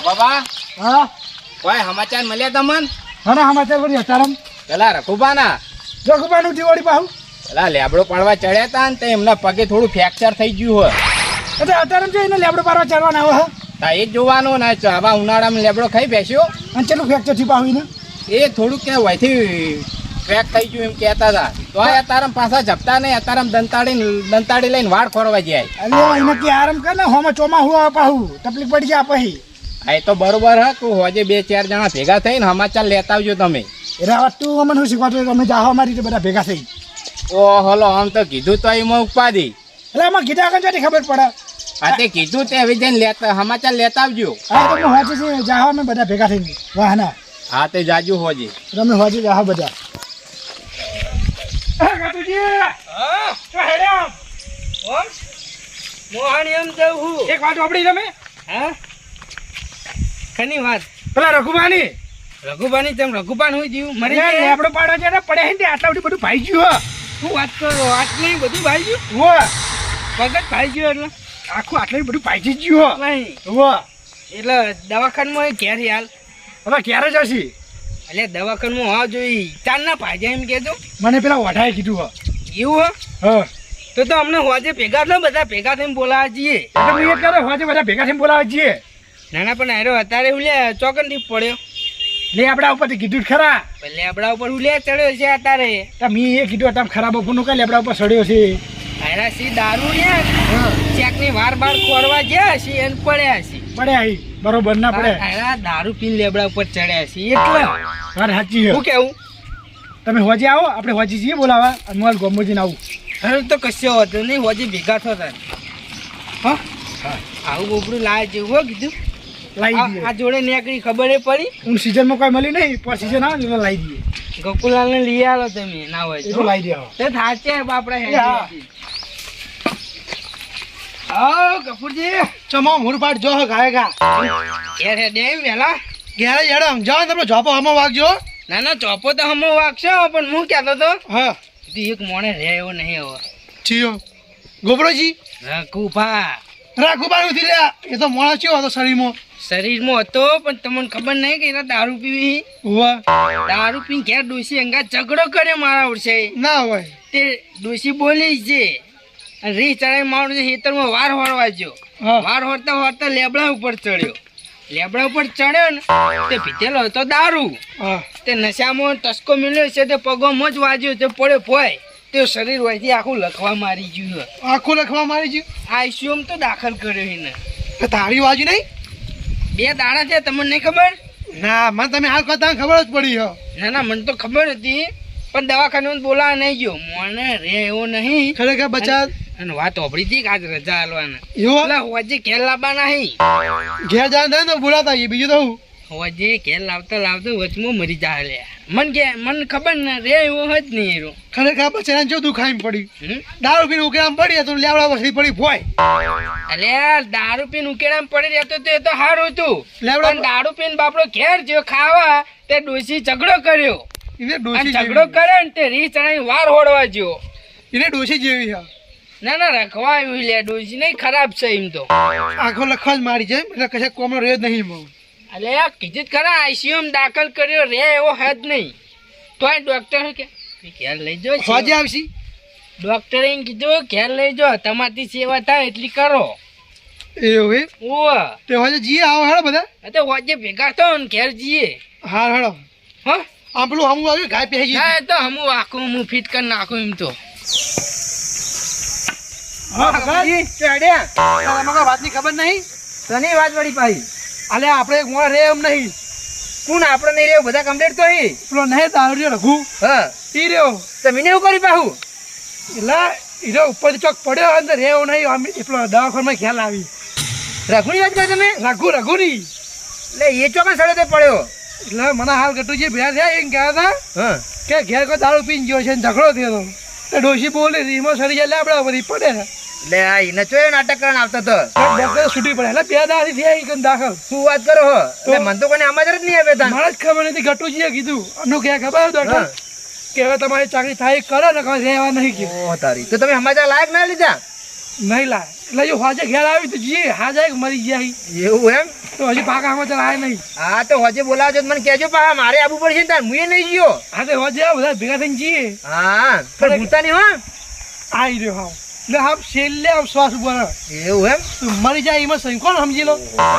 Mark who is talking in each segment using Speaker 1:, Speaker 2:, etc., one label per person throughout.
Speaker 1: બાબા
Speaker 2: હા
Speaker 1: કોઈ સમાચાર મળ્યા તમને?
Speaker 2: હા સમાચાર વળી અતારમ
Speaker 1: પેલા રઘુબાના
Speaker 2: જોગબાનું દિવાળી પાહુ
Speaker 1: પેલા લેબડો પડવા ચડ્યા હતા ને તે એમના પગે થોડું ફ્રેક્ચર થઈ ગયું હોય.
Speaker 2: એટલે અતારમ જઈને લેબડો પારવા ચડવાના આવે
Speaker 1: તા એ જ જોવાનું ને આવા ઉનાળામાં લેબડો ખાઈ બેસ્યો
Speaker 2: અને ચેલું ફ્રેક્ચર થી પાહુને
Speaker 1: એ થોડુંક ક્યાં વયથી ક્રેક થઈ ગયું એમ કહેતા હતા. તો અતારમ પાછા જપતા નહીં, અતારમ દંતાડી લઈને વાળ ખોરવા જાય.
Speaker 2: અલ્યા એને કે આરામ કર ને હોમાં ચોમાહું આવે પાહુ તકલીફ પડી જાય પછી.
Speaker 1: આ એ તો બરોબર હા, તું હોજે 2-4 જણા ભેગા થઈને સમાચાર લેતા આવજો તમે.
Speaker 2: એટલે હવે તું અમને શું શીખવાડતો તમે જાઓ અમારી રીતે બધા ભેગા થઈ.
Speaker 1: ઓ હલો, આમ તો કીધું તો એમાં ઉપાધી.
Speaker 2: એટલે આમાં કીધા આગળ જતી ખબર પડે.
Speaker 1: હા તે કીધું તે હવે જઈને લેતા સમાચાર લેતા આવજો.
Speaker 2: હા તો હું હોજે છે જાઓ અમે બધા ભેગા થઈને વાહના.
Speaker 1: હા તે જાજુ હોજે.
Speaker 2: તમે હોજે જાઓ બધા.
Speaker 3: મોહન એમ જવું
Speaker 2: એક વાત આપડી તમે
Speaker 3: હા ખની વાત
Speaker 2: પેલા રઘુબાની
Speaker 3: રઘુબાની તેમ રઘુબાન હું જીવ મરી ગયા
Speaker 2: લેબડો પાડવા છે પડે હે ને આટલા બધું ભાઈ ગયું
Speaker 3: હું વાત કરો વાત નહીં બધું ભાઈ ગયું
Speaker 2: હો
Speaker 3: પગત ભાઈ ગયું એટલે
Speaker 2: આખું આટલું બધું ભાઈ ગયું
Speaker 3: નહીં
Speaker 2: હો
Speaker 3: એટલે દવાખાનમાં એ ઘેર હાલ
Speaker 2: હવે ક્યારે જશી
Speaker 3: એટલે દવાખાનમાં હોવા જોઈ ચાર ના ભાઈ એમ કહેજો
Speaker 2: મને પેલા વઢાએ કીધું હો
Speaker 3: એવું
Speaker 2: હા
Speaker 3: તો અમને હોજે ભેગા થયો બધા ભેગા થઈને બોલાવા જઈએ
Speaker 2: એટલે હું એ કરે હોજે બધા ભેગા થઈને બોલાવા છીએ
Speaker 3: નાના પણ હારો અત્યારે હું લે ચોકન થી પડ્યો
Speaker 2: લે આપડા ઉપરથી કીધું ખરા
Speaker 3: લેબડા ઉપર હું લે ચડ્યો છે અત્યારે
Speaker 2: તમે એ કીધું તમે ખરાબ ફોન કઈ લેબડા ઉપર સડ્યો છે
Speaker 3: હારા સી દારૂ લે ચેક ની વાર ખોરવા ગયા છે એને પડ્યા છે
Speaker 2: પડે આવી બરોબર ના પડે
Speaker 3: હારા દારૂ પીને લેબડા ઉપર ચડ્યા છે એટલે
Speaker 2: વાત સાચી છે
Speaker 3: હું કેવું
Speaker 2: તમે હોજે આવો આપણે હોજે જઈએ બોલાવા અને મારે ગોમોજીને આવું
Speaker 3: હવે તો કશો હતો નહીં હોજે ભેગા થતા હા આવું બોબડું લાવે જેવું હો કીધું
Speaker 2: લાવી દઈએ
Speaker 3: આ જોડે નીકળી ખબર પડી
Speaker 2: હું સિઝનમાં કોઈ મળી નહીં પણ સિઝન આવે ને લાવી દઈએ
Speaker 3: ગોકુલાલ ને લઈ આવો તમે ના હોય
Speaker 2: એ તો લાવી દે
Speaker 3: તો થાચે બાપડા
Speaker 2: હા.
Speaker 3: હા કપૂરજી
Speaker 2: ચમો મૂરપાટ જો ગાયગા
Speaker 3: ઘેર હેડે વેલા
Speaker 2: ઘેરે યાર સમજાવો તમે જોપો હમો વાગજો
Speaker 3: ના ના ચોપો તો હમો વાગશો પણ હું કહેતો તો
Speaker 2: હા
Speaker 3: એક મોણે રહે એવો નહીં હવે
Speaker 2: છીયો ગોબરોજી
Speaker 3: રઘુભા
Speaker 2: રાખુબાનું થી લ્યા એ તો મોણા ચેવો હતો શરીરમાં
Speaker 3: શરીરમાં હતો પણ તમને ખબર નહીં કે એના દારૂ પીવી
Speaker 2: હોવા
Speaker 3: દારૂ પીને ઘેર ડોસી અંગા ઝઘડો કર્યો મારા વર્ષે
Speaker 2: ના હોય
Speaker 3: તે ડોસી બોલી છે અને રી ચડાઈ મારું ખેતરમાં વાર હોરવા ગયો
Speaker 2: હા
Speaker 3: વાર હોરતા હોરતા લેબડા ઉપર ચડ્યો લેબડા ઉપર ચડ્યો ને તે પીધેલો હતો દારૂ
Speaker 2: હા
Speaker 3: તે નશામાં ટસકો મળ્યો છે તે પગોમાં જ વાગ્યો તે પડ્યો ફોય તે શરીર હોયથી આખું લખવા મારી ગયું
Speaker 2: આખું લખવા મારી ગયું
Speaker 3: આઈસીયુમાં તો દાખલ કર્યો એને
Speaker 2: તારી બાજુ નહીં
Speaker 3: 2 દાડા છે તમને નહીં ખબર
Speaker 2: ના મને તમે હાલ કરતા ખબર જ પડી હો
Speaker 3: ના ના મને તો ખબર હતી પણ દવાખાને બોલાવા નહીં ગયો મને રે એવો નહીં
Speaker 2: ખરેખર બચા
Speaker 3: અને વાત ઓપડી હતી કે આજ રજા આલવાના
Speaker 2: એવો
Speaker 3: એટલે હોજે ઘેર લાવવા નહીં
Speaker 2: ઘેર જાય ને તો બોલાતા આવીએ બીજું તો હું
Speaker 3: હોજે ઘેર લાવતા વચમાં મરી જાય લે મને ખબર ને રે એવો જ નહીં એરો
Speaker 2: ખરેખર બચારા જો દુખાઈ પડી
Speaker 3: હમ?
Speaker 2: દારૂ પીને ઉકેલામ પડી તો લેવડા વસી પડી ફોય
Speaker 3: અલે દારૂ પીને ઉકેડામાં પડી રહેતો તો એ તો સારું હતું
Speaker 2: લેવડા
Speaker 3: પણ દારૂ પીને બાપડો ઘેર જ્યો ખાવા તે ડોસી ઝઘડો કર્યો
Speaker 2: એને
Speaker 3: અને
Speaker 2: ડોસી
Speaker 3: ઝઘડો
Speaker 2: જેવી
Speaker 3: કર્યો ને તે રી ચડાઈ વાર હોડવા જ્યો
Speaker 2: એને ડોસી જેવી હા
Speaker 3: ના ના રખવા આવ્યું લે ડોસી નહીં ખરાબ છે એમ તો
Speaker 2: આખો લખવા જ મારી જાય એટલે કશા કોમનો રહ્યો જ નહીં મો
Speaker 3: અલે કીધું જ ખરા આઈસીયુમાં દાખલ કર્યો રે એવો હદ નહીં તોય ડોક્ટર કે ઘેર લઈ જો
Speaker 2: હોજે આવશી
Speaker 3: ડોક્ટરે એમ કીધું ઘેર લઈ જો તમારી સેવા થાય એટલી કરો
Speaker 2: એવું હે
Speaker 3: ઓ
Speaker 2: તે હોજે જીએ આવો હેડો બધા
Speaker 3: તો હોજે ભેગા થો ને ઘેર જઈએ
Speaker 2: હા હેડો
Speaker 3: હા
Speaker 2: આમ પેલું હમું આવ્યું ગાય પહેજી
Speaker 3: ના એ તો હમું આખું હું ફિટ કરી નાખું એમ તો
Speaker 2: હા ખબર ચડ્યા મગા વાતની ખબર નહીં
Speaker 3: તને વાત વળી પાઈ
Speaker 2: અલે આપણે એક મોણા રે એમ નહીં
Speaker 3: કોણ આપણે નહીં રહ્યો બધા કમ્પ્લીટ તો હી
Speaker 2: પેલો નહીં દારૂ રહ્યો રઘુ
Speaker 3: હા
Speaker 2: ઈ રહ્યો
Speaker 3: તમે એવું કરી પાહું
Speaker 2: એટલે ઈરો ઉપર ચોક પડ્યો અંદર રેવો નહીં આમ એટલો દવાખાનામાં ખ્યાલ આવી
Speaker 3: રઘુની વાત કરો તમે
Speaker 2: રઘુ ની
Speaker 3: એટલે એ ચોકન સડે તે પડ્યો
Speaker 2: એટલે મને હાલ ગટુજી ભેળા થયા એમ કહેતા હતા
Speaker 3: હા
Speaker 2: કે ઘેર કોઈ દારૂ પીને ગયો છે ને ઝઘડો થયો હતો તો ડોશી બોલે રીમો સડી જાય લેબડા બધી પડે ને
Speaker 3: એટલે આ એને ચોય નાટક કરીને આવતો તો
Speaker 2: ડોક્ટર છૂટી પડે એટલે 2 દાડી થયા ઈ દાખલ
Speaker 3: શું વાત કરો હો એટલે મને તો કોને આમાં જ નહીં આવે તા
Speaker 2: મને જ ખબર નથી ગટુજીએ કીધું અનુ કે ખબર ડોક્ટર કે હવે તમારી ચાકરી થાય કરો ને કોઈ રહેવા નહીં કીધું
Speaker 3: ઓ તારી તો તમે સમાચાર લાયક ના લીધા
Speaker 2: નહીં લાય એટલે જો હોજે ઘેર આવી તો જઈએ હાજે મરી ગયા હી.
Speaker 3: એવું એમ?
Speaker 2: તો હજી પાકા આમાં ચાલ આયા નહીં.
Speaker 3: હા તો હોજે બોલાવજો તો મને કહેજો પા મારે આવવું પડશે ને તાર હું નહીં ગયો.
Speaker 2: હા તો હોજે આવો, બધા ભેગા થઈને જઈએ.
Speaker 3: હા પણ ભૂલતા નહીં હો.
Speaker 2: આવી રહ્યો હાવ. એટલે આમ છેલ્લે આમ શ્વાસ ઉભો રહે.
Speaker 3: એવું એમ?
Speaker 2: તો મરી જાય એમાં સહી કોણ સમજી લો.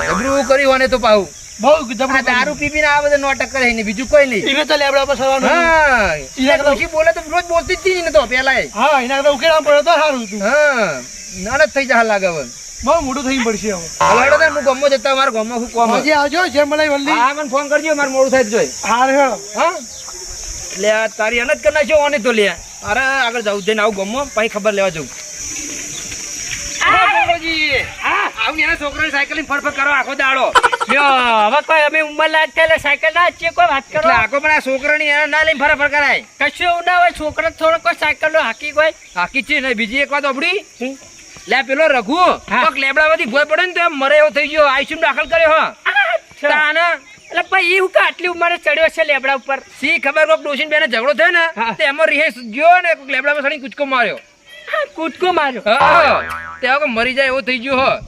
Speaker 3: જબરું કર્યું હોને તો પાહું.
Speaker 2: બહુ
Speaker 3: આ
Speaker 2: જબરદસ્ત.
Speaker 3: દારૂ પી પીને આ બધા નોટક કરે ને બીજું કોઈ નહીં.
Speaker 2: એને તો લેબડા પર સવાનું.
Speaker 3: હા
Speaker 2: ઈના કરતા-
Speaker 3: ડોશી બોલે તો રોજ બોલતી જ હતી ને તો પેલા.
Speaker 2: હા એના કરતા ઉકેલામ પડે તો સારું હતું.
Speaker 3: હા નાના જ થઈ જા લાગે હવે.
Speaker 2: બહુ મોટું થઈ પડશે હવે.
Speaker 3: હલાડો ને હું ગમો જતા મારા ગમો શું કોમ.
Speaker 2: હોજે આવજો જેમ મળે વલ્લી.
Speaker 3: હા મને ફોન કરજો મારે મોડું થાય તો જોઈ.
Speaker 2: હા હેડો.
Speaker 3: હા લે આ તારી અનજ કરના છો ઓને તો લે. અરે આગળ જાઉં જઈને આવું ગમો પછી ખબર લેવા જવું. છોકરાની સાયકલ ફરફર કરો આખો દાડો.
Speaker 4: હવે કોઈ અમે ઉંમર લાયક થયેલા સાયકલ ના છીએ કોઈ વાત કરો.
Speaker 3: એટલે આખો પણ આ છોકરાની એને ના લઈને ફરફર કરાય.
Speaker 4: કશું એવું ના હોય છોકરો થોડો કોઈ સાયકલ નો હાકી કોઈ.
Speaker 3: હાકી છે ને બીજી એક વાત ઓબડી. લે પેલો રઘુ
Speaker 4: હા.
Speaker 3: કોક લેબડામાંથી ભોય પડે ને તો એમ મરે એવો થઈ ગયો. આઈસીયુ દાખલ કર્યો હ. તાને
Speaker 4: એટલે ભાઈ એવું કે આટલી ઉંમરે ચડ્યો છે લેબડા ઉપર.
Speaker 3: સી ખબર કોક ડોશીન બેને ઝઘડો થયો ને
Speaker 4: હા.
Speaker 3: તે એમાં રિહેસ ગયો ને કોક લેબડામાં સડીને કૂદકો માર્યો.
Speaker 4: કૂદકો માર્યો.
Speaker 3: હા તે હવે મરી જાય એવો થઈ ગયો હ.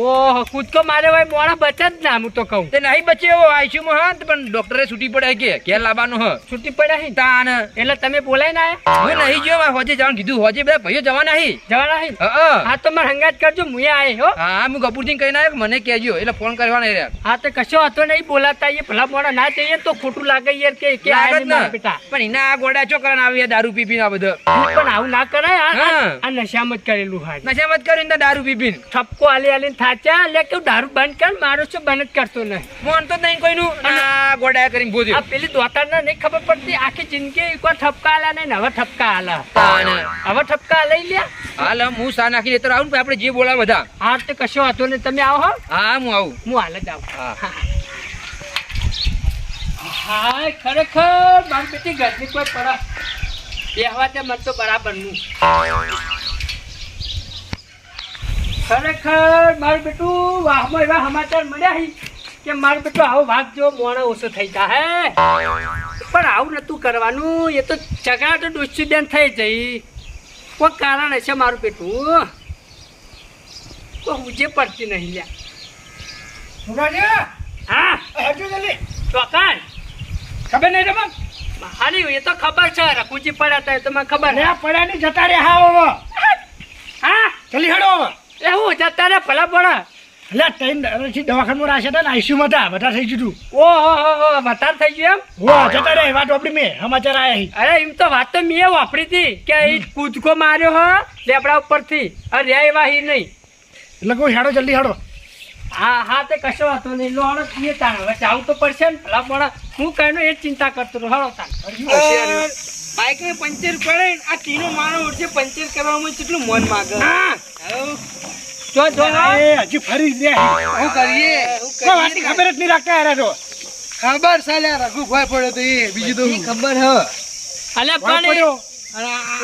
Speaker 4: ઓહો કૂદકો માર્યો હોય મોણા બચે જ ના હું તો કહું.
Speaker 3: તે નહીં બચે એવો આઈસીયુ માં હ પણ ડોક્ટરે છૂટી પડે કે ઘેર લાવવાનું હ.
Speaker 4: છૂટી પડ્યા હી.
Speaker 3: તાન
Speaker 4: એટલે તમે બોલાય ના આયા?
Speaker 3: હું નહીં ગયો મારે હોજે જવાનું કીધું. હોજે બધા ભાઈઓ જવાના હી.
Speaker 4: જવાના હી?
Speaker 3: હા
Speaker 4: હા તો મારે હંગાત કરજો હું આયે હો.
Speaker 3: હા હું કપૂરજી કહીને આવ્યો મને કહેજો એટલે ફોન કરવાનો યાર.
Speaker 4: હા તો કશો હતો નહીં બોલાતા એ ભલા મોણા ના જઈએ તો ખોટું લાગે યાર કે આયા
Speaker 3: લાગે જ
Speaker 4: નહીં મારા
Speaker 3: ને.
Speaker 4: બેટા.
Speaker 3: પણ એના આ ગોડા ચોકરા આવી દારૂ પી પીને આ બધો
Speaker 4: પણ આવું ના કરાય.
Speaker 3: હા.
Speaker 4: આ નશામાં જ કરેલું હાલ.
Speaker 3: નશામાં જ કરીને દારૂ પી પીને
Speaker 4: ઠપકો આલી આલીને થાચા લે કે દારૂ બંધ કર મારો શું બંધ જ કરતો નહીં.
Speaker 3: મોનતો જ નહીં કોઈનું. આ ગોડા કરીને
Speaker 4: આ
Speaker 3: બોધ્યો.
Speaker 4: પેલી દોતારને નહીં ખબર પડતી આખી જિંદગી એકવાર ઠપકા આલ્યા નહીં ને હવે ઠપકા આલા.
Speaker 3: તાન
Speaker 4: હવે ઠપકા લઈ લ્યા.
Speaker 3: હાલ હું સા નાખી દેતો આવું ને આપણે જે બોલાવે બધા.
Speaker 4: હા તો કશો હતો ને તમે આવો હો.
Speaker 3: હા હું આવું.
Speaker 4: હું હાલ જ આવું.
Speaker 3: હા
Speaker 4: હા ખરેખર મારી બેટી ઘરની કોઈ પડા બેહવા તે મન તો બરાબરનું. ખરેખર મારું બેટું વાહમાં એવા સમાચાર મળ્યા હી કે મારું બેટું આવો ભાગ જો મોણો ઓછો થઈ જાય. પણ આવું નતું કરવાનું. એ તો ઝઘડા તો દુશ્ચિદેન થઈ જઈ. કોઈ કારણ હશે મારું બેટું. તો ઉજે પડતી નહીં લ્યા. હા ચોકાન
Speaker 2: ખબર નહીં તમે
Speaker 4: હાલી એ તો ખબર છે રઘુજી પડ્યા હતા એ તો મને ખબર છે.
Speaker 2: પડ્યા ની જતા રે હા
Speaker 4: હા
Speaker 2: ચલી હેડો હવે.
Speaker 4: એવું જતા રે ભલા પડે.
Speaker 2: એટલે ટ્રેન દવાખાનું રાશે હતા ને આઈસીયુ માં હતા બધા થઈ ગયું.
Speaker 4: ઓહો વધારે થઈ ગયું એમ.
Speaker 2: હો જતા રે વાત આપડી મેં સમાચાર આયા
Speaker 4: અરે એમ તો વાત તો મેં વાપરી હતી કે એ કૂદકો માર્યો હો લેબડા ઉપરથી. અરે એવા હી નહીં.
Speaker 2: એટલે કોઈ હેડો જલ્દી હેડો.
Speaker 4: હા હા તે કશો વાતો નહીં. લો હળો પીએ તાણ હવે જાવું તો પડશે ને ભલા પડે. હું કહેનો એ જ ચિંતા કરતો રહું. હળો તાણ.
Speaker 3: બાઈક ને પંચર પડે આ તીનો મારો ઉઠે પંચર કરવામાં કેટલું મન માગે.
Speaker 4: જો જો
Speaker 2: એ હજી ફરી દે
Speaker 3: શું કરીએ
Speaker 2: કોઈ વાતની ખબર જ નહીં રાખતા યાર તો.
Speaker 3: ખબર સાલે રઘુ ભય પડ્યો તો એ બીજું તો ખબર હ.
Speaker 4: અલે
Speaker 2: ભય
Speaker 4: પણ
Speaker 2: પડ્યો.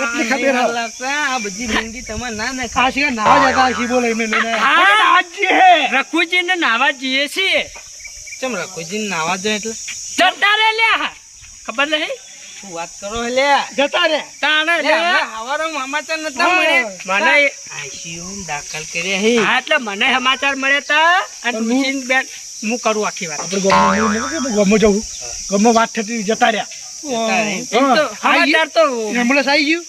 Speaker 3: એટલી ખબર આ બધી જિંદગી તમારે ના ના
Speaker 2: આ છે નાવા જતા છે બોલે એમને લઈને
Speaker 4: હા.
Speaker 2: આજે હે
Speaker 4: રઘુજી ને નાવા જઈએ છીએ.
Speaker 3: ચમ રઘુજી નાવા જાય એટલે
Speaker 4: જતા રે લ્યા. ખબર નહીં
Speaker 3: શું વાત કરો લે.
Speaker 2: જતા રે
Speaker 4: તાણે લ્યા.
Speaker 3: હવારો સમાચાર નતા મળે.
Speaker 4: મને
Speaker 3: આઈસીયુ દાખલ કર્યા હે.
Speaker 4: હા એટલે મને સમાચાર મળ્યા તા અને તુલસીન બેન હું કરું આખી વાત.
Speaker 2: આપણે ગમો જવું ગમો વાત થતી જતા રહ્યા.
Speaker 4: એમ તો સમાચાર તો
Speaker 2: એમ્બ્યુલન્સ આવી ગયું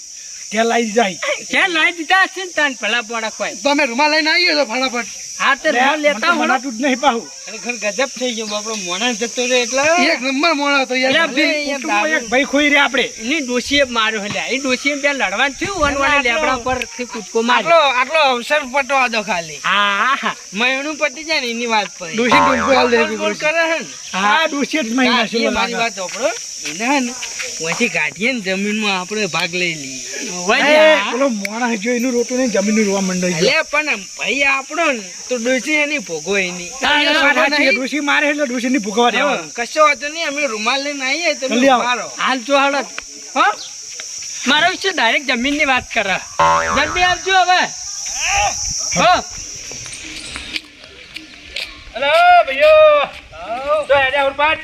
Speaker 2: ત્યાં લાવી જાય.
Speaker 4: ક્યાં લાવી દીધા હશે ને તાન ભલા પોણા કોઈ.
Speaker 2: તો અમે રૂમાલ લઈને આવીએ તો ફટાફટ.
Speaker 4: હા તે રૂમાલ લેતા હો.
Speaker 2: મનાતું જ નહીં પાહું.
Speaker 3: ખરેખર ગજબ થઈ ગયો બાપડો મોણા જતો રે એટલે
Speaker 2: એક નંબર મોણા તો યાર.
Speaker 4: એટલે ભાઈ,
Speaker 2: કુટુંબમાં એક ભાઈ ખોઈ રહ્યા આપણે.
Speaker 4: એની ડોશીએ માર્યો હલ્યા. એ ડોશીએ બે લડવાનું થયું વનવાને લેબડા પરથી કૂદકો માર્યો.
Speaker 3: આટલો અવસર પટવા દો ખાલી
Speaker 4: હા હા
Speaker 3: મયણું પતી જાય ને એની વાત પર
Speaker 2: ડોશી ડૂબકો હાલ દે.
Speaker 3: બોલ કરે હે ને
Speaker 2: હા ડોશી જ મહિના છે
Speaker 3: એ મારી વાત ઓપડો એને હે ને ઓછી કાઢીએ ને જમીનમાં આપણે ભાગ લઈ લઈએ.
Speaker 4: વળ્યા.
Speaker 2: પેલો મોણા જો એનું રોટું નહીં જમીનનું રોવા મંડાઈ ગયો.
Speaker 3: એટલે પણ ભાઈ આપણો ને તો ડોસી એની ભોગો એની
Speaker 4: તારે
Speaker 2: વાત સાચી છે. ડોશી મારે એટલે ડોશીની ભૂખવા દેવાનું.
Speaker 3: કશો વાંધો નહીં અમે રૂમાલ લઈને આવીએ તમે
Speaker 2: જલ્દી આવો.
Speaker 3: મારો
Speaker 4: હાલ જો હાલ હો મારા વિશે ડાયરેક્ટ જમીનની વાત કરે. જલ્દી આવજો હવે. હો
Speaker 3: હેલો ભાઈઓ તો હેડે ઉરપાટ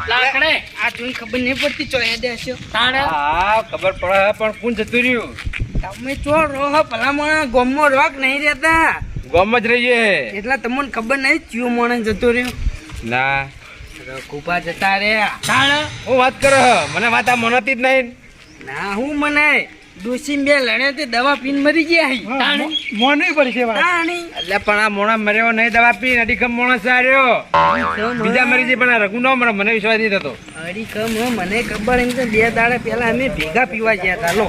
Speaker 4: લાકડે
Speaker 3: આ જોઈને ખબર નહીં પડતી ચો હેડે હશે.
Speaker 4: તાણે
Speaker 3: હા ખબર પડે પણ કોણ જતું રહ્યું તમે ચો રહો ભલામણ ગોમમાં રોક નહીં રહેતા
Speaker 1: ગોમ જ રહીએ
Speaker 3: એટલે તમને ખબર નહીં ચિયો મોણે જતો રહ્યો
Speaker 1: ના
Speaker 3: રઘુપા જતા રહ્યા તાણ
Speaker 1: હું વાત કરો મને વાત આ મનતી જ નહીં
Speaker 3: ના હું મને ડોસી બે લડ્યા તે દવા પીને મરી ગયા હી તાણી
Speaker 2: મોનવી પડી છે વાત.
Speaker 3: તાણી
Speaker 1: એટલે પણ આ મોણા મર્યો નહીં દવા પી અડીખમ મોણસ સાર્યો બીજા મરી જાય પણ આ રઘુ નો મરે મને વિશ્વાસ નહીં થતો
Speaker 3: અડીખમ મને ખબર એમ કે 2 દાડા પહેલા અમે ભેગા પીવા ગયા હતા લો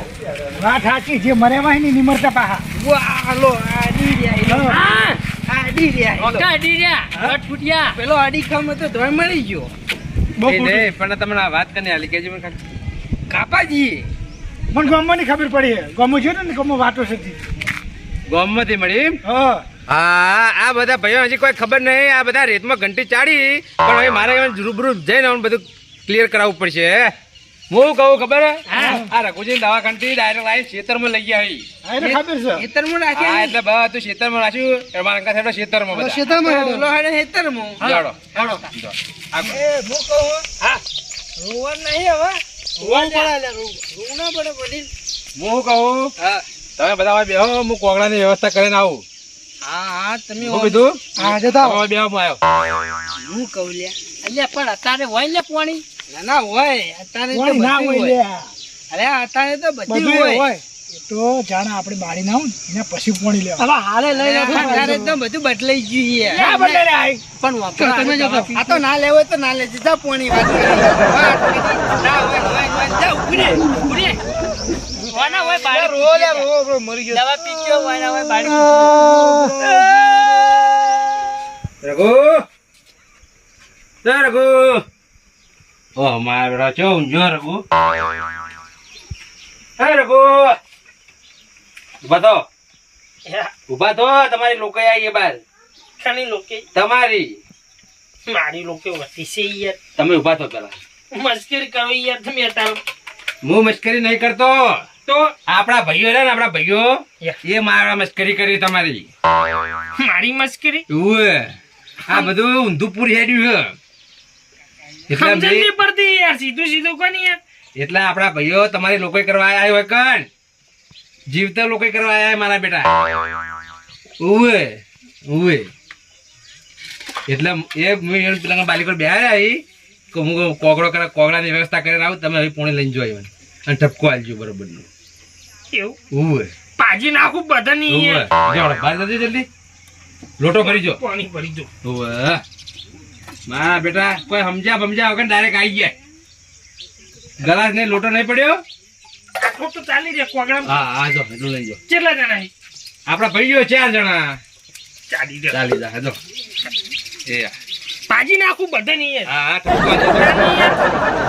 Speaker 2: વાત સાચી જે મરેવા ની નિમરતા પાહા.
Speaker 3: વાહ લો આડી રહ્યા
Speaker 4: હા
Speaker 3: આડી રહ્યા
Speaker 4: ઓકા ડી રહ્યા ઘટ ફૂટ્યા
Speaker 3: પેલો અડીખમ હતો ધોઈ મળી ગયો
Speaker 2: બહુ
Speaker 1: એ
Speaker 2: ખોટું.
Speaker 1: નહીં પણ તમને આ વાત કરીને હાલી કેજો મને ખાલી.
Speaker 3: કાપાજી
Speaker 2: મને ગામમાં ની ખબર પડી છે. ગામમાં છે ને ગામમાં વાતો છે તી.
Speaker 1: ગોમમાંથી મળી
Speaker 2: હા
Speaker 1: હા આ બધા ભાઈઓ હજી કોઈ ખબર નહીં આ બધા રેતમાં ઘંટી ચાડી પણ હવે મારે રૂબરૂ જઈને હવે બધું ક્લિયર કરાવવું પડશે હું કહું ખબર હે? આ રઘુજી દવા ઘંટી ડાયરેક્ટ લાવી ખેતરમાં લઈ ગયા હઈ.
Speaker 2: આ એને ખબર છે.
Speaker 3: ખેતરમાં
Speaker 1: હા
Speaker 3: રાખ્યા
Speaker 1: એટલે બધું ખેતરમાં નાખ્યું અમારા અંકા સાહેબ ખેતરમાં બધા
Speaker 2: ખેતરમાં હેડો.
Speaker 3: ઓલો હાડે ખેતરમાં
Speaker 1: જાડો.
Speaker 2: હેડો.
Speaker 1: આગળ.
Speaker 3: એ હું કહું હા રોવા નહીં હવે રોવા પડે રોવું ના પડે પડી
Speaker 1: હું કહું
Speaker 3: હા
Speaker 1: તમે બધા હવે બેહો હું કોગળાની વ્યવસ્થા કરીને આવું
Speaker 3: હા હા તમે
Speaker 1: હું કીધું
Speaker 2: હા જતા આવો.
Speaker 1: તમે બેહો હું આવ્યો
Speaker 3: હું કહું લ્યા
Speaker 4: અલ્યા પણ અત્યારે હોય ને પાણી
Speaker 3: ના ના હોય અત્યારે તો
Speaker 2: કોઈ ના
Speaker 3: બધું
Speaker 2: હોય લે.
Speaker 3: અરે અત્યારે તો બધું
Speaker 2: બધું
Speaker 3: હોય
Speaker 2: હોય. એ તો જાણે આપણે બાળી ના હોય ને એના પછી પાણી લેવા.
Speaker 4: હવે હાલે લઈ
Speaker 3: અરે અત્યારે તો બધું બદલાઈ ગયું છે.
Speaker 2: ના બદલે રે આઈ.
Speaker 3: પણ વાપરો
Speaker 2: તમે જતો.
Speaker 3: આ તો ના લેવો હોય તો ના લેજે જા પોણી વાત કરી ના હોય જા ઉભી રે
Speaker 4: ઉડી વાના હોય બાળી
Speaker 2: રો લે રો મરી ગયો.
Speaker 4: દવા પી ગયો વાના હોય બાળી
Speaker 1: રઘુ રઘુ ઓ મારો રાચો ઊંઝો રઘુ હે રઘુ ઉભા થો ઉભા થો તમારી લોકો આવી બહાર
Speaker 4: ખાલી લોકે
Speaker 1: તમારી
Speaker 4: મારી લોકે વતી છે યાર
Speaker 1: તમે ઉભા થો પેલા
Speaker 4: મસ્કરી કરો યાર તમે તારો
Speaker 1: હું મસ્કરી નહીં કરતો
Speaker 4: તો
Speaker 1: આપણા ભાઈઓ રે ને આપણા ભાઈઓ એ મારા મસ્કરી કરી તમારી
Speaker 4: મારી મસ્કરી
Speaker 1: ઉવે આ બધું ઊંધું પૂરી હેડ્યું છે એટલે
Speaker 4: સમજણ
Speaker 1: બે-
Speaker 4: નહીં પડતી યાર સીધું સીધું કોની યાર
Speaker 1: એટલે આપણા ભાઈઓ તમારી લોકો કરવા આયા હોય કણ જીવતા લોકો કરવા આયા મારા બેટા ઉવે ઉવે એટલે એ મેં પેલા બાલિકો બેહાડ્યા અહીં કે હું કોગળાની વ્યવસ્થા કરીને આવું તમે હવે પોણે લઈને જોઈ અને ઠપકો આલજો બરોબર નું
Speaker 4: એવું
Speaker 1: ઉવે
Speaker 4: પાજી નાખું બધાની
Speaker 1: ઉવે
Speaker 4: યાર
Speaker 1: જોડો બહાર જજો જલ્દી લોટો ભરી જો
Speaker 4: પાણી ભરી દો
Speaker 1: ઉવે મારા બેટા કોઈ સમજ્યા વગર ડાયરેક્ટ આવી ગયા ગલાસ ને લોટો નહીં પડ્યો
Speaker 4: આખો તો ચાલી રે કોગળા
Speaker 1: હા હા જો એટલું લઈ જાઓ
Speaker 4: કેટલા જણા છે?
Speaker 1: આપડા ભાઈઓ 4 જણા
Speaker 4: ચાલી રે
Speaker 1: ચાલી જા હેલો એ
Speaker 4: પાજી નાખું બધાની યાર
Speaker 1: હા હા ઠપકો આલજો.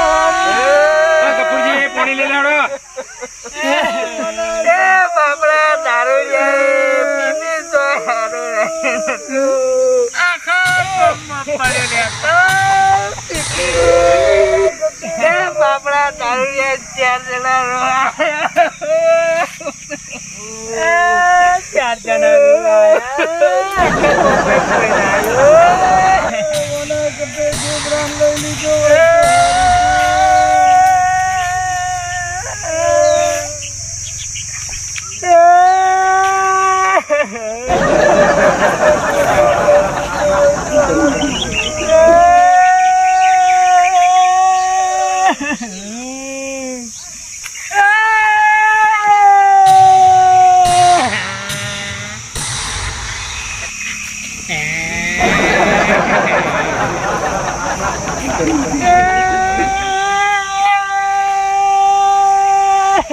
Speaker 1: હા, કપૂરજી પાણી લઈ લાડો
Speaker 3: બાપડા દારૂ પીને તો હારું બાપડા દારૂ 4 જણા 4 જણા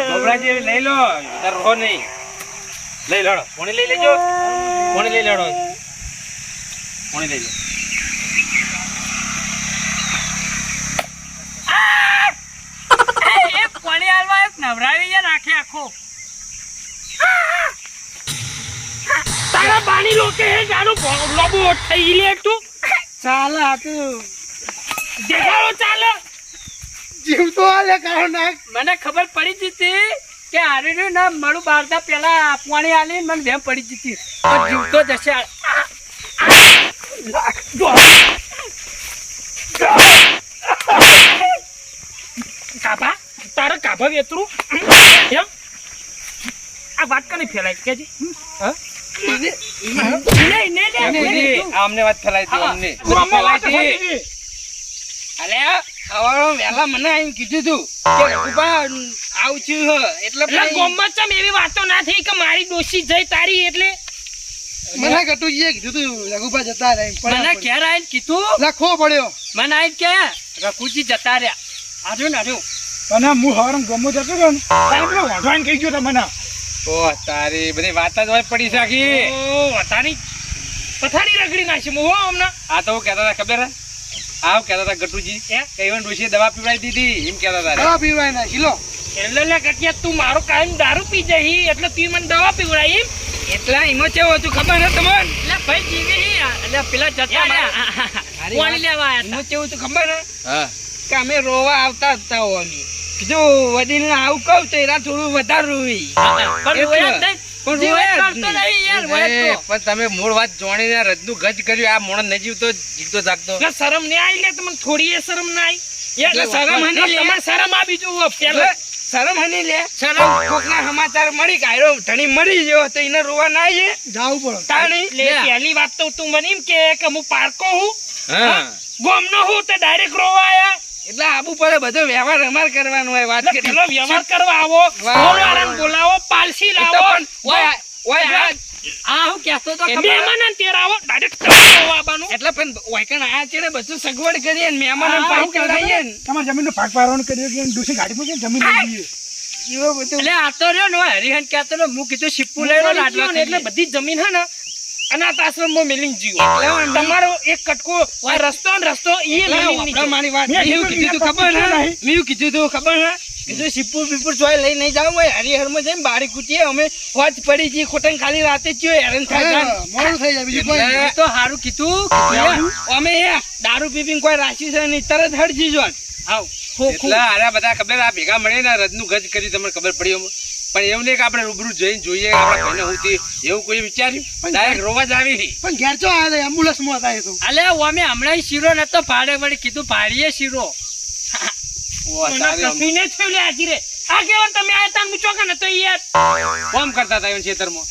Speaker 1: ગોબરાજી લઈ લો તાર રહો નહીં લઈ લાડો પાણી લઈ લેજો પાણી લઈ લાડો પાણી લઈ લો
Speaker 4: એ પાણી આલવા એક નવરાવી યાર આખે આખો તારા બાની લોકે હે જાનો લોબો થઈ લે તું
Speaker 3: ચાલે આતું
Speaker 4: દેખાડો ચાલે
Speaker 2: જીવતો આલે કાળો નાગ.
Speaker 4: મને ખબર પડી જતી કે આર્યનું નામ મારું બારદા પેલા પાણી આલી મને વેમ પડી જતી પણ જીવતો જશે
Speaker 5: કાભા તારા કાભા વેતરું એમ આ વાત કને ફેલાય કેજી
Speaker 1: આમને વાત ફેલાઈ હતી અમને
Speaker 3: અરે સવારમાં વહેલા મને આઈને કીધું તું કે રઘુબા આવું છું હ. એટલે પછી
Speaker 5: ગોમમાં ચમ એવી વાતો ના થઈ કે મારી ડોશી જઈ તારી એટલે
Speaker 2: મને ગટુજીએ કીધું તું રઘુભા જતા રહે
Speaker 4: મને ઘેર આવીને કીધું
Speaker 2: લખવો પડ્યો.
Speaker 4: મને આવીને કે રઘુજી જતા રહ્યા આજુ ને આજુ
Speaker 5: અને હું હવારમાં ગમો જતો રહ્યો ને તારે પેલો વાંઢવાઈને કહી ગયો તમને
Speaker 1: ઓહ તારી બધી વાત જ હોય પડી સાખી.
Speaker 5: ઓ તારી પથારી રગડી નાખી હું હો હમણાં
Speaker 1: આ તો હું કહેતા હતા ખબર હે? આવ કહેતા હતા ગટુજી કે ઈવન ડોશીએ દવા પીવડાવી દીધી એમ કહેતા હતા.
Speaker 2: દવા પીવાય ના શીલો.
Speaker 5: એટલે લે કટિયા તું મારો કાયમ દારૂ પી જઈ એટલે તું મને દવા પીવડાવી
Speaker 3: એટલા એમાં કેવું હતું ખબર હે તમને?
Speaker 4: એટલે ભાઈ જીવી એટલે પેલા જતા રહ્યા પાણી લેવા આવ્યા
Speaker 3: એમાં કેવું હતું ખબર હે?
Speaker 1: હા
Speaker 3: કે અમે રોવા આવતા હતા હો અમે. કીધું વડીલને આવું કહું તો એના થોડું વધારે રોવી.
Speaker 4: પણ રોયા જ નહીં.
Speaker 3: પણ
Speaker 4: જીવ
Speaker 3: રોયા જ
Speaker 4: કરતો નહીં યાર,
Speaker 1: એ,
Speaker 4: રોયા તો.
Speaker 1: પણ તમે મૂળ વાત જોણીને રજનું ગજ કર્યું. આ મોણસ નહીં જીવતો જીવતો જાગતો.
Speaker 5: એટલે શરમ ને આવી લે તમને થોડી એ શરમ ના આવી
Speaker 3: એટલે શરમ હની લે.
Speaker 5: તમારે શરમ આ બીજું પેલા
Speaker 3: શરમ હની લે. શરમ કોકના સમાચાર મળી કાયરો ધણી મરી ગયો તો એને રોવા ના આવીએ
Speaker 2: જાવું પડે.
Speaker 3: તાણી.
Speaker 5: લે પહેલી વાત તો તું મને એમ કે હું પારકો હું
Speaker 1: હા
Speaker 5: ગોમનો હું તો ડાયરેક્ટ રોવા આયા
Speaker 3: એટલે આબુ પડે બધો વ્યવહાર અમાર કરવાનો હોય. વાત
Speaker 5: એટલે
Speaker 3: કરી
Speaker 5: પેલો વ્યવહાર કરવા આવો ગોળવાળાને બોલાવો પાલસી લાવો
Speaker 3: ઓય
Speaker 4: આ હું કહેતો તો ખબર?
Speaker 5: મહેમાનને તેરાવો ડાયરેક્ટ રોવા આવવાનું
Speaker 3: એટલે પણ વાયકણ આ ચેડે બધું સગવડ કરીએ ને મહેમાનો પાછું કરાવીએ ને
Speaker 2: તમારે જમીનનો ભાગ પાડવાનો કર્યો કે ડોશી ગાડી મૂકીને જમીન લઈ લઈએ.
Speaker 3: એવો બધું.
Speaker 4: એટલે આ તો રહ્યો ને હરિહન કહેતો ને હું કીધું સિપ્પુ લઈ લો લાડવા
Speaker 5: એટલે
Speaker 4: એટલે
Speaker 5: બધી જમીન હે ને અનાથ આશ્રમમાં મેલીને જીવો તમારો એક કટકો આ રસ્તો ને રસ્તો એ મેલીને
Speaker 3: આપણા મારી વાત
Speaker 2: મેં
Speaker 3: મેં એવું કીધું તું ખબર હે? મેં એવું કીધું તું ખબર હે? કીધું સિપ્પુર બિપ્પુર ચોય લઈ નહીં જાવ હોય હરિહરમાં જઈને બારી કૂટીએ અમે હોજ પડી જઈએ ખોટન ખાલી રાતે જ જોઈ હેરાન થાય
Speaker 2: હા, મોડું થઈ જાય બીજું કોઈ નહીં.
Speaker 4: એ તો સારું કીધું
Speaker 3: અમે દારૂ પીપીને કોઈ રાખ્યું છે નહીં તરત હટજી જો
Speaker 4: આવ
Speaker 1: એટલે આરા બધા ખબર આ ભેગા મળીને રજનું ગજ કરી તમને ખબર પડી એમ. પણ એવું નહીં કે આપણે રૂબરૂ જઈને જોઈએ આપણા ભાઈને હું થયું. એવું કોઈ વિચાર્યું? ડાયરેક્ટ રોવા જ આવી.
Speaker 2: પણ ઘેર ચો આ એમ્બ્યુલન્સમાં હતા એ તો.
Speaker 4: અલે અમે હમણાં શીરો નતો ભાડે વળી કીધું ભાડીએ શીરો
Speaker 1: ઓહ, તારી આમ
Speaker 5: કસીને થયું લે આજી રે આ કેવા તમે આયા તા હું ચોકા નતો યાર
Speaker 1: કોમ કરતા હતા એમ ખેતરમાં.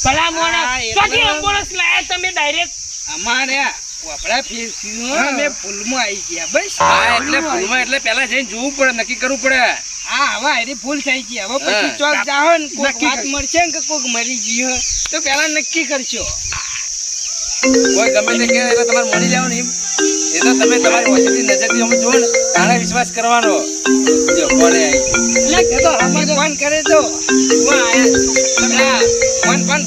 Speaker 5: ભલા મોણા
Speaker 3: હા, એટલે-
Speaker 5: ચોકી એમ્બ્યુલન્સ લાયા તમે ડાયરેક્ટ
Speaker 3: અમારે વાપડા ફેરફ્યું અમે ફૂલમાં આવી ગયા બસ.
Speaker 1: હા એટલે ભૂલમાં એટલે પહેલા જઈને જોવું પડે, નક્કી કરવું પડે.
Speaker 3: હા હવે એની ભૂલ થઈ ગઈ. હવે પછી
Speaker 1: હા.
Speaker 3: ચોક જાઓ ને કોક
Speaker 2: નક્કી
Speaker 3: વાત
Speaker 2: કરજો.
Speaker 3: મળશે ને કે કોક મરી ગયું હોય તો પેલા નક્કી કરશો.
Speaker 1: કોઈ ગમે તે કહે એટલે તમારે માની લેવાનું એમ. એ તો તમે તમારી ઓછીથી નજરથી અમે જુઓ ને તારે વિશ્વાસ કરવાનો. જો કોને આવી.
Speaker 3: એ તો આમાં ફોન કરે તો ઉવા આયા.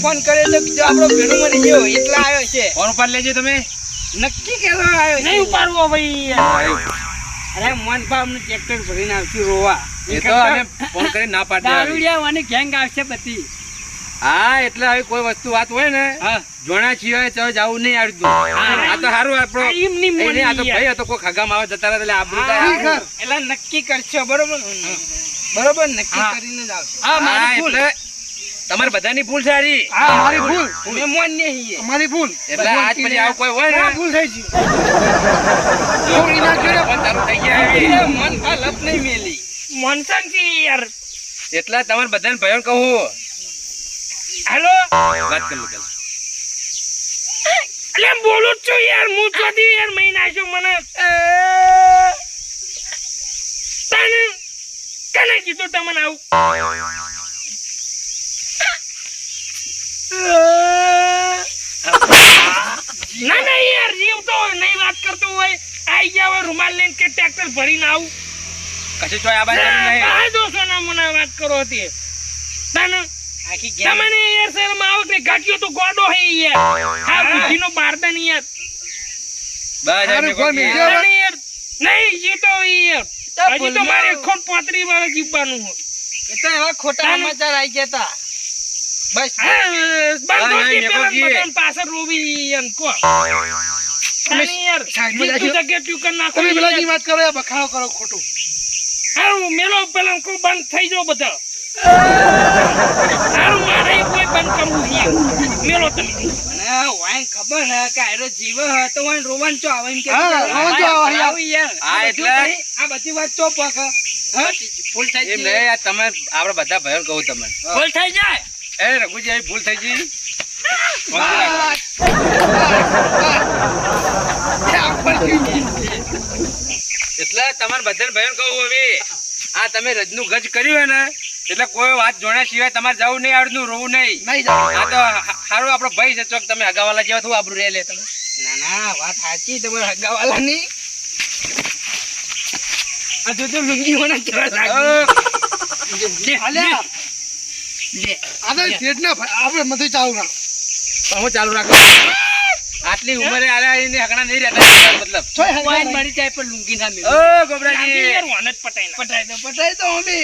Speaker 3: ફોન કરે તો કીધું આપણો ભેડું મરી ગયો એટલા આવ્યો છે.
Speaker 1: ફોન ઉપર લેજો તમે.
Speaker 3: નક્કી કરવા આવ્યો છે.
Speaker 5: નહીં ઉપાડવો ભાઈ
Speaker 3: અરે મન પા અમને ટ્રેક્ટર ભરીને આવતી રોવા.
Speaker 1: એ તો અમે ફોન કરીને ના પાડી દેવાની.
Speaker 4: દારૂડિયાવાની ગેંગ આવશે બધી
Speaker 1: હા એટલે હવે કોઈ વસ્તુ વાત હોય ને જોણા છીએ તો જવું નહીં આવડતું. આ તો સારું આપણો
Speaker 5: એમ નહીં
Speaker 1: એ નહીં, આ તો
Speaker 5: મોની
Speaker 1: ભાઈ હતો કોઈ ખગામાં આવે જતા રહે એટલે આબરૂ થાય.
Speaker 2: ખરેખર.
Speaker 3: એટલે નક્કી કરશો બરોબર બરોબર નક્કી કરીને જ આવશો.
Speaker 4: હા
Speaker 1: હા
Speaker 4: મારી ભૂલ.
Speaker 1: એટલે તમારે બધાની ભૂલ સારી.
Speaker 2: હા મારી ભૂલ.
Speaker 3: અમે માન્ય છીએ.
Speaker 2: અમારી ભૂલ.
Speaker 1: એટલે આજ પછી આવું કોઈ હોય
Speaker 2: આ
Speaker 1: ને
Speaker 2: ભૂલ થઈ ગઈ. છોકરી ના જોડે
Speaker 1: પણ ચાલુ થઈ ગયા.
Speaker 3: એટલે મન પા લપ નહીં મેલી.
Speaker 5: મોનસન થી યાર
Speaker 1: એટલે તમારે બધાને ભયોને કહું
Speaker 5: હેલો
Speaker 1: વાત કરી લો પેલા.
Speaker 5: એટલે એમ બોલું જ છું યાર હું ચોથી યાર મહિના છું મને તને કને કીધું તમને આવું ના ના યાર જીવ તો નહીં વાત કરતો હોય આઈ ગયા હોય રૂમાલ લઈને કે ટ્રેક્ટર ભરીને આવું
Speaker 1: કશું ચોય આબાદ જરૂર નહીં.
Speaker 5: આ દોસ્તો ના મને વાત કરો હતી તને
Speaker 3: આખી ગેમ
Speaker 5: તમને યાર શરમ આવે કે ગાંઠિયો તો ગોડો હે યાર આ બુદ્ધિનો બારદાન યાર
Speaker 1: બસ હવે
Speaker 2: હારું,
Speaker 1: મેં
Speaker 2: કોઈ
Speaker 1: કહ્યું.
Speaker 2: મિલ જાય.
Speaker 5: તને યાર નહીં જીતો યાર હજી તો મારે 135 વાળા જીવવાનું હોય
Speaker 3: એ તો એવા ખોટા સમાચાર આવી ગયા તા. બસ
Speaker 5: હા, બંધ
Speaker 1: હા,
Speaker 5: હોતી
Speaker 1: નહીં,
Speaker 5: પેલા
Speaker 1: મેં કહ્યું.
Speaker 5: બધાને પાછળ રોવી એમ કહો. તાની યાર
Speaker 2: સાઈડમાં
Speaker 5: જીતું
Speaker 2: જાજો.
Speaker 5: જગ્યાએ ટ્યુકર નાખો
Speaker 2: તમે
Speaker 5: યાર.
Speaker 2: પેલાની વાત કરો યાર, બખાડો કરો ખોટું.
Speaker 5: હારું મેલો પેલા કો બંધ થઈ જાઓ બધા. હારું મારે કોઈ બંધ કરવું છે મેલો તમે.
Speaker 3: મને વાંય ખબર હે કે આયરો જીવ હે તો વાંય રોવાન ચો આવે એમ કે
Speaker 2: હા, રોવાન ચો આવે યાર.
Speaker 3: આવું યાર.
Speaker 1: હા,
Speaker 3: આ
Speaker 1: એટલે-
Speaker 3: બધું ભાઈ, આ બધી વાત ચો પક હે.
Speaker 4: ભૂલ થઈ
Speaker 1: એમ
Speaker 4: ગઈ
Speaker 1: નહીં આ તમે આપણે બધા ભાઈઓ કહું તમને
Speaker 4: ભૂલ થઈ જાય
Speaker 1: એ રઘુજી આવી ભૂલ થઈ ગઈ એટલે તમારે બધા ભાઈઓ કહું હવે આ તમે રજનું ગજ કર્યું હે ને એટલે કોઈ વાત જોણ્યા સિવાય તમારે જવું નહીં આવડતું રોવું નહીં
Speaker 2: નહીં જાઓ.
Speaker 1: આ તો સારું આપણો ભાઈ છે ચોક તમે હગાવાલા જેવા થોડું આબરું રહે લે તમે
Speaker 3: ના ના વાત સાચી તમારા હગાવાલાની. આ જોજો લુંગી મને કેવા લાગી.
Speaker 2: અલ્યા,
Speaker 3: લે.
Speaker 2: આ તો શેઠના ભાઈ, આપણે મથી ચાલુ રાખ.
Speaker 1: હું ચાલુ રાખો આટલી ઉંમરે આલ્યા એને હકણા નહીં રહેતા મતલબ
Speaker 2: છોય
Speaker 3: વાંય
Speaker 2: હલવાય.
Speaker 3: મરી જાય પણ લુંગી ના મેળવે.
Speaker 1: ઓ
Speaker 5: લાગે
Speaker 1: ગોબરાજી
Speaker 5: યાર વાન જ પટાઈ નાખ.
Speaker 3: પટાઈ તો અમે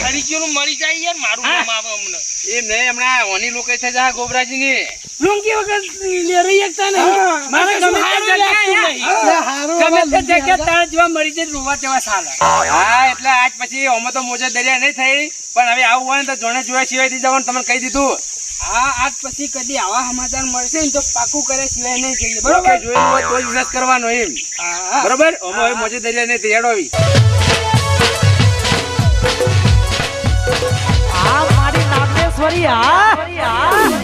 Speaker 5: ખરી ગયેલું મરી જાય યાર મારું નામ આવે અમને.
Speaker 1: એમ નહીં હમણાં ઓની લોકો થઈ જાય ગોબરાજી ની
Speaker 3: લુંગી વગર રહી શકતા નહીં. મારે
Speaker 4: ગમે
Speaker 3: ગમે
Speaker 4: તે
Speaker 3: તે
Speaker 4: જગ્યાએ
Speaker 3: જગ્યાએ
Speaker 4: નહીં.
Speaker 2: અલ્યા, હારું
Speaker 4: ગમે તે
Speaker 2: આવા
Speaker 4: જગ્યાએ તારા જેવા મરી જાય રોવા તેવા સાલા
Speaker 1: હા એટલે આજ પછી અમે તો મોજે દરિયા નહીં થઈ પણ હવે આવું હોય ને તો જોડે જોયા સિવાય થી જવાનું તમને કહી દીધું
Speaker 3: હા આજ પછી કદી આવા સમાચાર મળશે ને તો પાકું કરે સિવાય નહીં જઈએ
Speaker 1: બરોબર
Speaker 3: બરોબર.
Speaker 1: જોયેલું હોય તો જ વિનાશ કરવાનો એમ
Speaker 3: હા
Speaker 1: બરોબર અમે હવે મોજે દરિયા નહીં તૈયાર આવી
Speaker 6: આ મારી નાગેશ્વરી આ